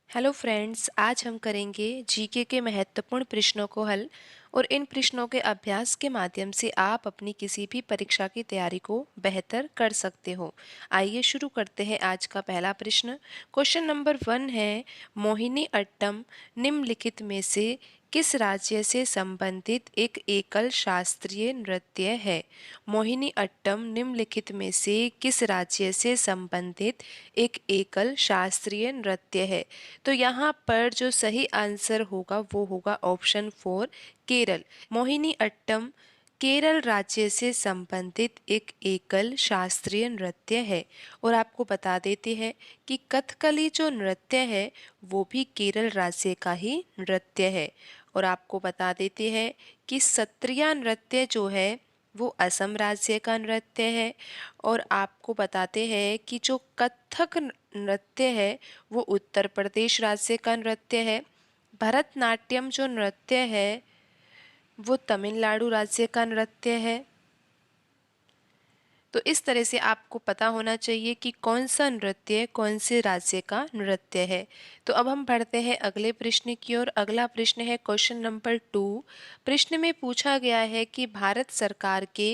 Hello friends, आज हम करेंगे जीके के महत्वपूर्ण प्रश्नों को हल और इन प्रश्नों के अभ्यास के माध्यम से आप अपनी किसी भी परीक्षा की तैयारी को बेहतर कर सकते हो। आइए शुरू करते हैं आज का पहला प्रश्न। क्वेश्चन नंबर 1 है, मोहिनी अट्टम निम्नलिखित में से किस राज्य से संबंधित एक एकल शास्त्रीय नृत्य है? मोहिनी अट्टम निम्नलिखित में से किस राज्य से संबंधित एक एकल शास्त्रीय नृत्य है? तो यहाँ पर जो सही आंसर होगा वो होगा ऑप्शन 4 केरल। मोहिनी अट्टम केरल राज्य से संबंधित एक एकल शास्त्रीय नृत्य है। और आपको बता देते हैं कि कथकली जो नृत्य है वो भी केरल राज्य का ही नृत्य है। और आपको बता देते हैं कि सत्रिया नृत्य जो है वो असम राज्य का नृत्य है। और आपको बताते हैं कि जो कथक नृत्य है वो उत्तर प्रदेश राज्य का नृत्य है। भरतनाट्यम जो नृत्य है वो तमिलनाडु राज्य का नृत्य है। तो इस तरह से आपको पता होना चाहिए कि कौन सा नृत्य कौन से राज्य का नृत्य है। तो अब हम बढ़ते हैं अगले प्रश्न की ओर। अगला प्रश्न है क्वेश्चन नंबर 2। प्रश्न में पूछा गया है कि भारत सरकार के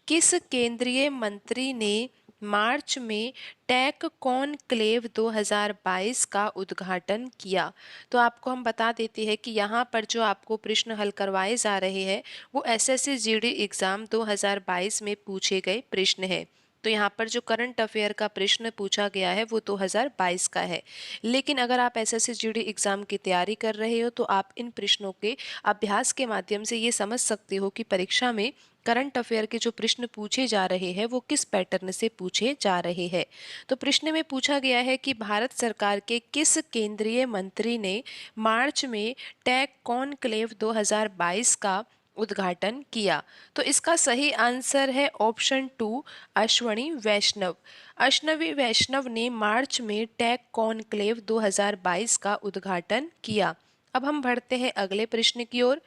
किस केंद्रीय मंत्री ने मार्च में टेक कॉनक्लेव 2022 का उद्घाटन किया? तो आपको हम बता देते हैं कि यहाँ पर जो आपको प्रश्न हल करवाए जा रहे हैं वो एसएससी जीडी एग्जाम 2022 में पूछे गए प्रश्न है। तो यहाँ पर जो करंट अफेयर का प्रश्न पूछा गया है वो 2022 का है। लेकिन अगर आप एसएससी जीडी एग्जाम की तैयारी कर रहे हो तो आप इन प्रश्नों के अभ्यास के माध्यम से ये समझ सकते हो कि परीक्षा में करंट अफेयर के जो प्रश्न पूछे जा रहे हैं वो किस पैटर्न से पूछे जा रहे हैं। तो प्रश्न में पूछा गया है कि भारत सरकार के किस केंद्रीय मंत्री ने मार्च में टेक कॉनक्लेव 2022 का उद्घाटन किया? तो इसका सही आंसर है ऑप्शन 2 अश्वनी वैष्णव। अश्वनी वैष्णव ने मार्च में टेक कॉनक्लेव 2022 का उद्घाटन किया। अब हम बढ़ते हैं अगले प्रश्न की ओर।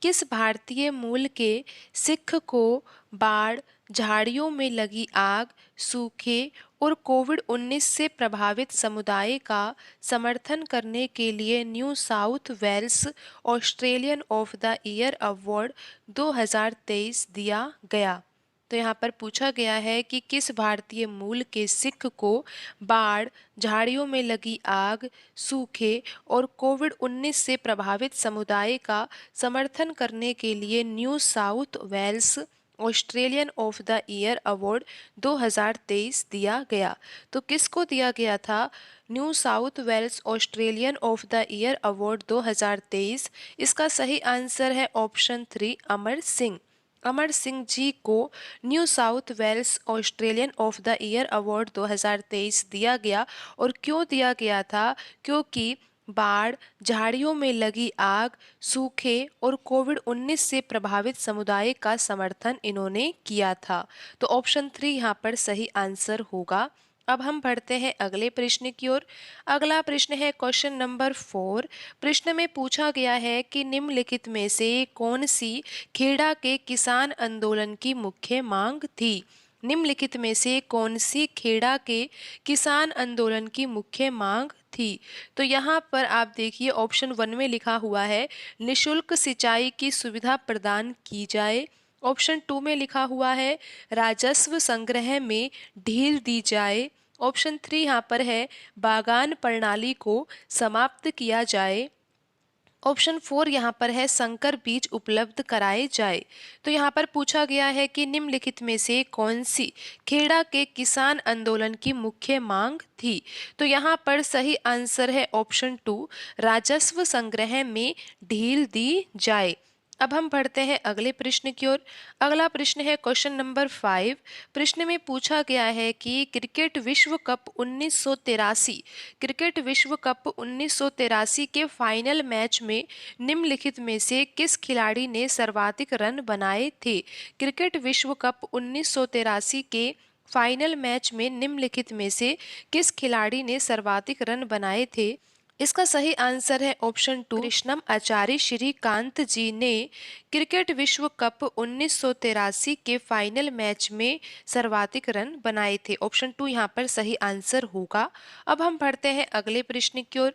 किस भारतीय मूल के सिख को बाढ़, झाड़ियों में लगी आग, सूखे और कोविड-19 से प्रभावित समुदाय का समर्थन करने के लिए new South Wales Australian of the year award 2023 दिया गया? तो यहाँ पर पूछा गया है कि किस भारतीय मूल के सिख को बाढ़, झाड़ियों में लगी आग, सूखे और कोविड-19 से प्रभावित समुदाय का समर्थन करने के लिए new South Wales Australian of the year award 2023 दिया गया? तो किसको दिया गया था new South Wales Australian of the year award 2023? इसका सही आंसर है ऑप्शन 3 अमर सिंह। अमर सिंह जी को new South Wales Australian of the year award 2023 दिया गया। और क्यों दिया गया था? क्योंकि बाढ़, झाड़ियों में लगी आग, सूखे और कोविड-19 से प्रभावित समुदाय का समर्थन इन्होंने किया था। तो ऑप्शन 3 यहाँ पर सही आंसर होगा। अब हम बढ़ते हैं अगले प्रश्न की ओर। अगला प्रश्न है क्वेश्चन नंबर 4। प्रश्न में पूछा गया है कि निम्नलिखित में से कौन सी खेड़ा के किसान आंदोलन की मुख्य मांग थी? निम्नलिखित में से कौन सी खेड़ा के किसान आंदोलन की मुख्य मांग थी? तो यहाँ पर आप देखिए ऑप्शन 1 में लिखा हुआ है निशुल्क सिंचाई की सुविधा प्रदान की जाए। ऑप्शन 2 में लिखा हुआ है राजस्व संग्रह में ढील दी जाए। ऑप्शन 3 यहाँ पर है बागान प्रणाली को समाप्त किया जाए। ऑप्शन 4 यहाँ पर है संकर बीज उपलब्ध कराए जाए। तो यहाँ पर पूछा गया है कि निम्नलिखित में से कौन सी खेड़ा के किसान आंदोलन की मुख्य मांग थी? तो यहाँ पर सही आंसर है ऑप्शन 2 राजस्व संग्रह में ढील दी जाए। अब हम बढ़ते हैं अगले प्रश्न की ओर। अगला प्रश्न है क्वेश्चन नंबर 5। प्रश्न में पूछा गया है कि क्रिकेट विश्व कप 1983 क्रिकेट विश्व कप 1983 के फाइनल मैच में निम्नलिखित में से किस खिलाड़ी ने सर्वाधिक रन बनाए थे? क्रिकेट विश्व कप 1983 के फाइनल मैच में निम्नलिखित में से किस खिलाड़ी ने सर्वाधिक रन बनाए थे? इसका सही आंसर है ऑप्शन टू, कृष्णम आचार्य श्रीकांत जी ने क्रिकेट विश्व कप 1983 के फाइनल मैच में सर्वाधिक रन बनाए थे। ऑप्शन टू यहाँ पर सही आंसर होगा। अब हम बढ़ते हैं अगले प्रश्न की ओर।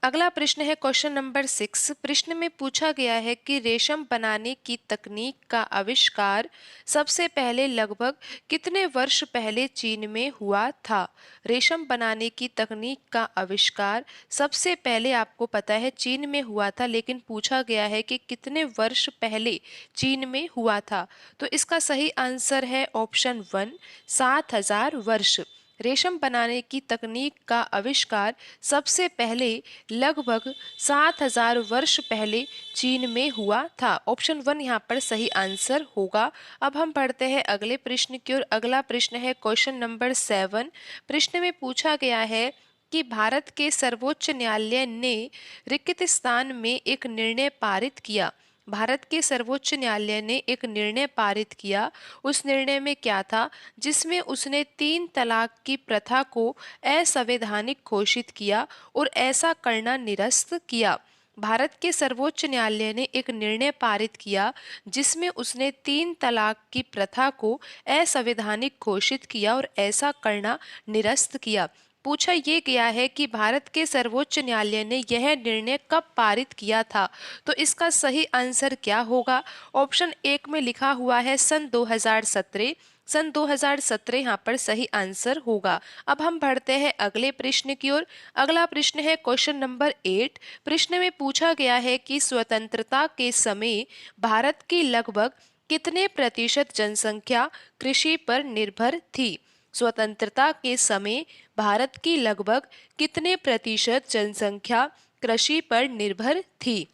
अगला प्रश्न है क्वेश्चन नंबर 6। प्रश्न में पूछा गया है कि रेशम बनाने की तकनीक का आविष्कार सबसे पहले लगभग कितने वर्ष पहले चीन में हुआ था। रेशम बनाने की तकनीक का आविष्कार सबसे पहले आपको पता है चीन में हुआ था, लेकिन पूछा गया है कि कितने वर्ष पहले चीन में हुआ था। तो इसका सही आंसर है ऑप्शन वन, 7,000 वर्ष। रेशम बनाने की तकनीक का आविष्कार सबसे पहले लगभग 7,000 वर्ष पहले चीन में हुआ था। ऑप्शन वन यहाँ पर सही आंसर होगा। अब हम पढ़ते हैं अगले प्रश्न की ओर। अगला प्रश्न है क्वेश्चन नंबर 7। प्रश्न में पूछा गया है कि भारत के सर्वोच्च न्यायालय ने रिक्तस्थान में एक निर्णय पारित किया। भारत के सर्वोच्च न्यायालय ने एक निर्णय पारित किया। उस निर्णय में क्या था, जिसमें उसने 3 तलाक की प्रथा को असंवैधानिक घोषित किया और ऐसा करना निरस्त किया। भारत के सर्वोच्च न्यायालय ने एक निर्णय पारित किया जिसमें उसने 3 तलाक की प्रथा को असंवैधानिक घोषित किया और ऐसा करना निरस्त किया। पूछा ये गया है कि भारत के सर्वोच्च न्यायालय ने यह निर्णय कब पारित किया था। तो इसका सही आंसर क्या होगा। ऑप्शन एक में लिखा हुआ है सन 2017। सन 2017 यहाँ पर सही आंसर होगा। अब हम बढ़ते हैं अगले प्रश्न की ओर। अगला प्रश्न है क्वेश्चन नंबर 8। प्रश्न में पूछा गया है कि स्वतंत्रता के समय भारत की लगभग कितने प्रतिशत जनसंख्या कृषि पर निर्भर थी। स्वतंत्रता के समय भारत की लगभग कितने प्रतिशत जनसंख्या कृषि पर निर्भर थी।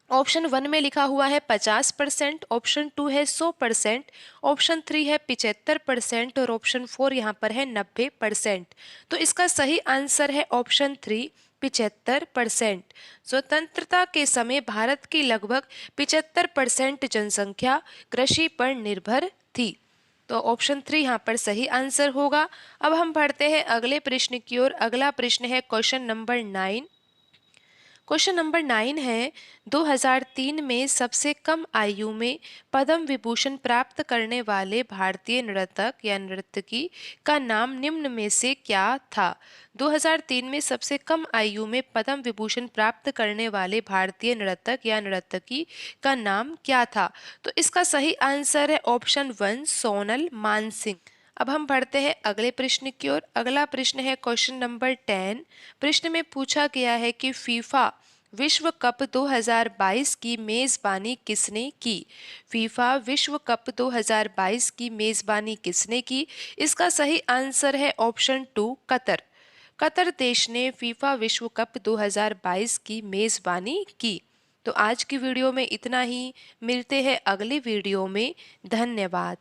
ऑप्शन वन में लिखा हुआ है 50%, ऑप्शन टू है 100%, ऑप्शन थ्री है 75% और ऑप्शन फोर यहाँ पर है 90%। तो इसका सही आंसर है ऑप्शन थ्री, 75%। स्वतंत्रता के समय भारत की लगभग 75% जनसंख्या कृषि पर निर्भर थी। तो ऑप्शन थ्री यहाँ पर सही आंसर होगा। अब हम बढ़ते हैं अगले प्रश्न की ओर। अगला प्रश्न है क्वेश्चन नंबर 9। क्वेश्चन नंबर 9 है 2003 में सबसे कम आयु में पद्म विभूषण प्राप्त करने वाले भारतीय नर्तक या नर्तकी का नाम निम्न में से क्या था। 2003 में सबसे कम आयु में पद्म विभूषण प्राप्त करने वाले भारतीय नर्तक या नर्तकी का नाम क्या था। तो इसका सही आंसर है ऑप्शन वन, सोनल मानसिंह। अब हम बढ़ते हैं अगले प्रश्न की ओर। अगला प्रश्न है क्वेश्चन नंबर 10। प्रश्न में पूछा गया है कि फीफा विश्व कप 2022 की मेजबानी किसने की। फीफा विश्व कप 2022 की मेजबानी किसने की। इसका सही आंसर है ऑप्शन टू, कतर। कतर देश ने फीफा विश्व कप 2022 की मेजबानी की। तो आज की वीडियो में इतना ही। मिलते हैं अगली वीडियो में। धन्यवाद।